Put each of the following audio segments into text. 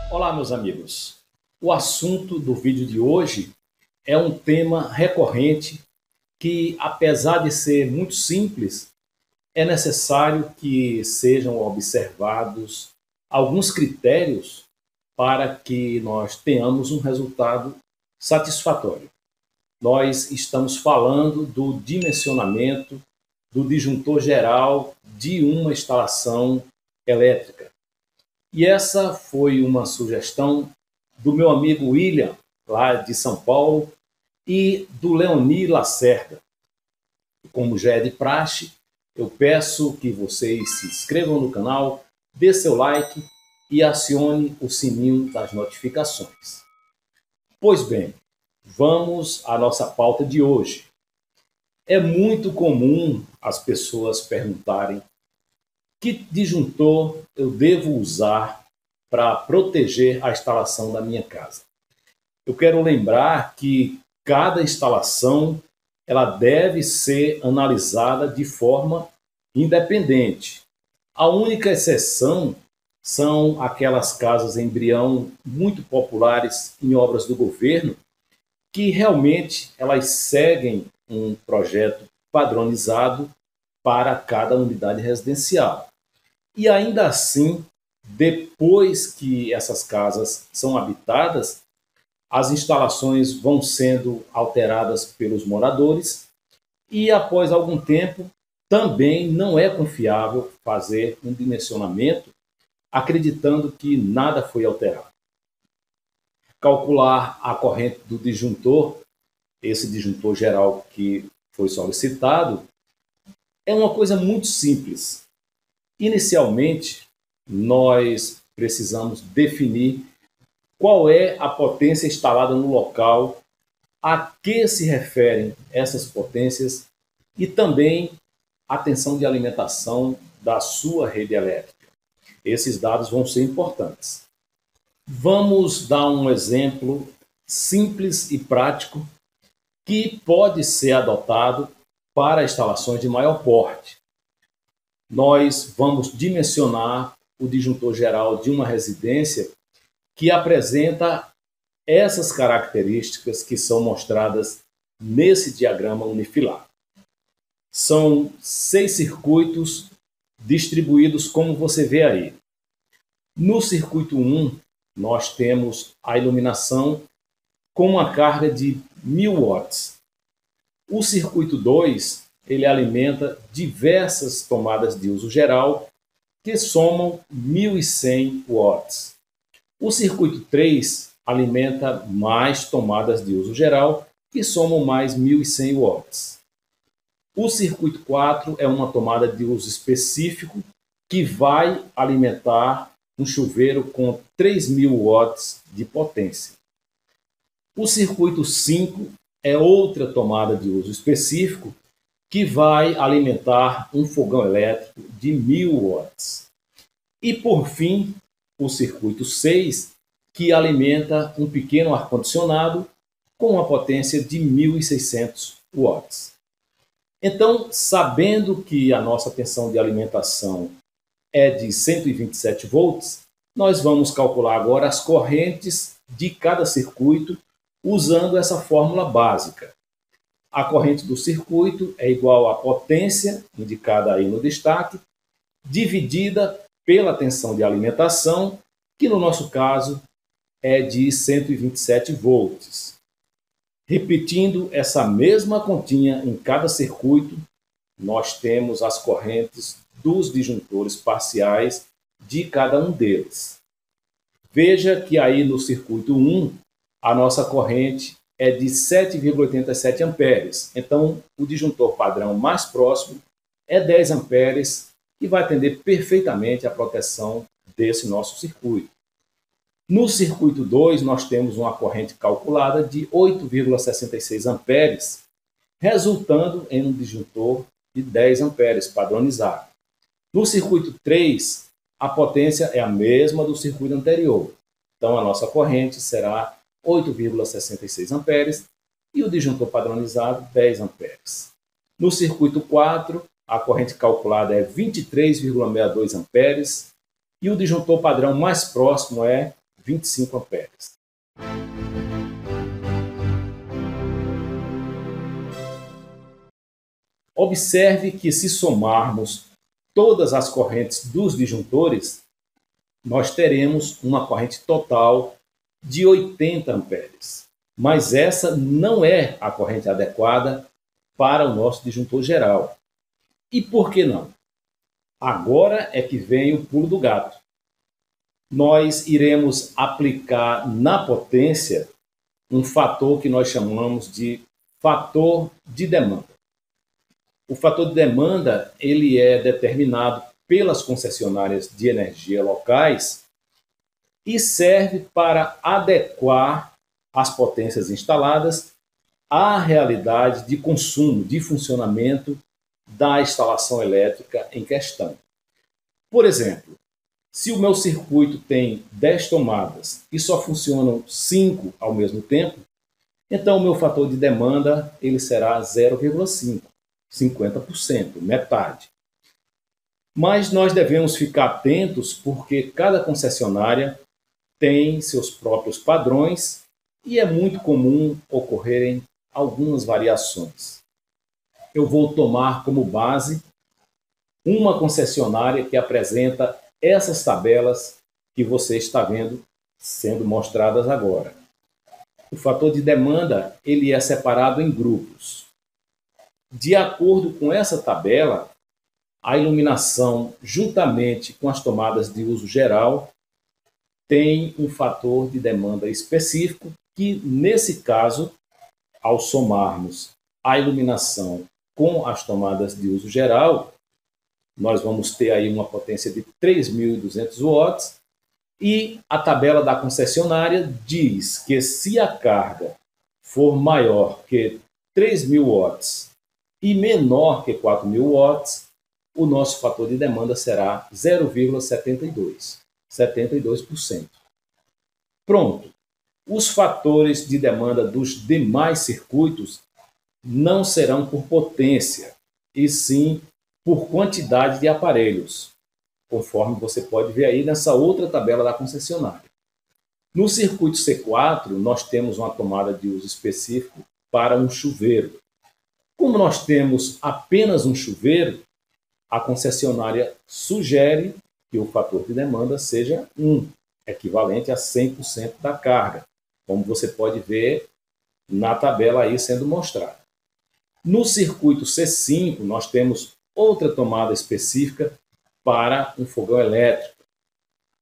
Olá, meus amigos. O assunto do vídeo de hoje é um tema recorrente que, apesar de ser muito simples, é necessário que sejam observados alguns critérios para que nós tenhamos um resultado satisfatório. Nós estamos falando do dimensionamento do disjuntor geral de uma instalação elétrica. E essa foi uma sugestão do meu amigo William, lá de São Paulo, e do Leoni Lacerda. Como já é de praxe, eu peço que vocês se inscrevam no canal, dê seu like e acione o sininho das notificações. Pois bem, vamos à nossa pauta de hoje. É muito comum as pessoas perguntarem: que disjuntor eu devo usar para proteger a instalação da minha casa? Eu quero lembrar que cada instalação ela deve ser analisada de forma independente. A única exceção são aquelas casas embrião muito populares em obras do governo, que realmente elas seguem um projeto padronizado para cada unidade residencial. E ainda assim, depois que essas casas são habitadas, as instalações vão sendo alteradas pelos moradores e, após algum tempo, também não é confiável fazer um dimensionamento acreditando que nada foi alterado. Calcular a corrente do disjuntor, esse disjuntor geral que foi solicitado, é uma coisa muito simples. Inicialmente, nós precisamos definir qual é a potência instalada no local, a que se referem essas potências e também a tensão de alimentação da sua rede elétrica. Esses dados vão ser importantes. Vamos dar um exemplo simples e prático que pode ser adotado para instalações de maior porte. Nós vamos dimensionar o disjuntor geral de uma residência que apresenta essas características que são mostradas nesse diagrama unifilar. São 6 circuitos distribuídos como você vê aí. No circuito 1, nós temos a iluminação com uma carga de 1000 watts. O circuito 2, ele alimenta diversas tomadas de uso geral que somam 1100 watts. O circuito 3 alimenta mais tomadas de uso geral que somam mais 1100 watts. O circuito 4 é uma tomada de uso específico que vai alimentar um chuveiro com 3000 watts de potência. O circuito 5 é outra tomada de uso específico que vai alimentar um fogão elétrico de 1000 watts. E, por fim, o circuito 6, que alimenta um pequeno ar-condicionado com uma potência de 1600 watts. Então, sabendo que a nossa tensão de alimentação é de 127 volts, nós vamos calcular agora as correntes de cada circuito usando essa fórmula básica. A corrente do circuito é igual à potência, indicada aí no destaque, dividida pela tensão de alimentação, que no nosso caso é de 127 volts. Repetindo essa mesma continha em cada circuito, nós temos as correntes dos disjuntores parciais de cada um deles. Veja que aí no circuito 1, a nossa corrente é de 7,87 amperes. Então, o disjuntor padrão mais próximo é 10 amperes e vai atender perfeitamente a proteção desse nosso circuito. No circuito 2, nós temos uma corrente calculada de 8,66 amperes, resultando em um disjuntor de 10 amperes padronizado. No circuito 3, a potência é a mesma do circuito anterior. Então, a nossa corrente será 8,66 amperes e o disjuntor padronizado 10 amperes. No circuito 4, a corrente calculada é 23,62 amperes e o disjuntor padrão mais próximo é 25 amperes. Observe que se somarmos todas as correntes dos disjuntores, nós teremos uma corrente total de 80 amperes. Mas essa não é a corrente adequada para o nosso disjuntor geral. E por que não? Agora é que vem o pulo do gato. Nós iremos aplicar na potência um fator que nós chamamos de fator de demanda. O fator de demanda ele é determinado pelas concessionárias de energia locais e serve para adequar as potências instaladas à realidade de consumo, de funcionamento da instalação elétrica em questão. Por exemplo, se o meu circuito tem 10 tomadas e só funcionam 5 ao mesmo tempo, então o meu fator de demanda ele será 0,5. 50%, metade. Mas nós devemos ficar atentos porque cada concessionária tem seus próprios padrões e é muito comum ocorrerem algumas variações. Eu vou tomar como base uma concessionária que apresenta essas tabelas que você está vendo sendo mostradas agora. O fator de demanda ele é separado em grupos. De acordo com essa tabela, a iluminação, juntamente com as tomadas de uso geral, tem um fator de demanda específico que, nesse caso, ao somarmos a iluminação com as tomadas de uso geral, nós vamos ter aí uma potência de 3.200 watts e a tabela da concessionária diz que se a carga for maior que 3.000 watts e menor que 4.000 watts, o nosso fator de demanda será 0,72, 72%. Pronto. Os fatores de demanda dos demais circuitos não serão por potência, e sim por quantidade de aparelhos, conforme você pode ver aí nessa outra tabela da concessionária. No circuito C4, nós temos uma tomada de uso específico para um chuveiro. Como nós temos apenas um chuveiro, a concessionária sugere que o fator de demanda seja 1, equivalente a 100% da carga, como você pode ver na tabela aí sendo mostrada. No circuito C5, nós temos outra tomada específica para um fogão elétrico.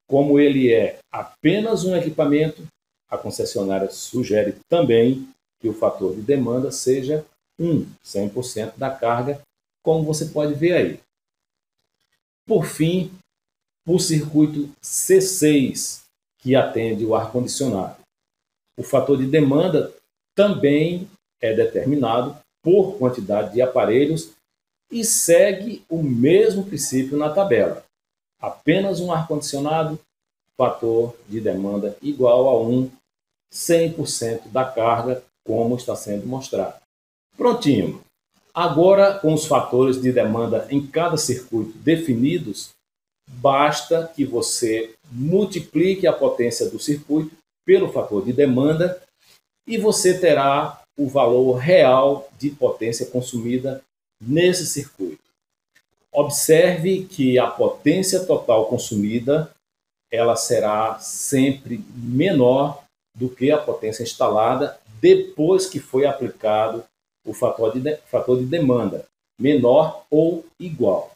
Como ele é apenas um equipamento, a concessionária sugere também que o fator de demanda seja 100% da carga, como você pode ver aí. Por fim, o circuito C6, que atende o ar-condicionado. O fator de demanda também é determinado por quantidade de aparelhos e segue o mesmo princípio na tabela. Apenas um ar-condicionado, fator de demanda igual a 100% da carga, como está sendo mostrado. Prontinho. Agora, com os fatores de demanda em cada circuito definidos, basta que você multiplique a potência do circuito pelo fator de demanda e você terá o valor real de potência consumida nesse circuito. Observe que a potência total consumida ela será sempre menor do que a potência instalada depois que foi aplicado o fator de demanda, menor ou igual.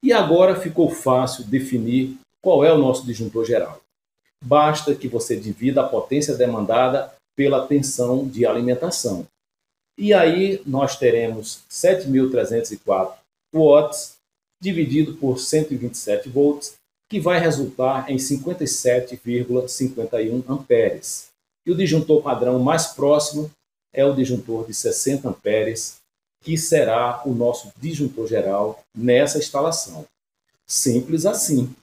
E agora ficou fácil definir qual é o nosso disjuntor geral. Basta que você divida a potência demandada pela tensão de alimentação. E aí nós teremos 7.304 watts dividido por 127 volts, que vai resultar em 57,51 amperes. E o disjuntor padrão mais próximo é o disjuntor de 60 amperes, que será o nosso disjuntor geral nessa instalação. Simples assim.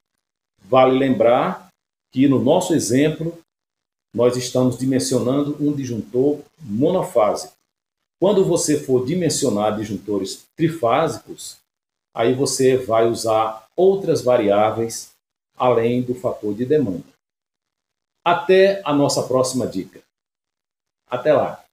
Vale lembrar que no nosso exemplo, nós estamos dimensionando um disjuntor monofásico. Quando você for dimensionar disjuntores trifásicos, aí você vai usar outras variáveis além do fator de demanda. Até a nossa próxima dica. Até lá!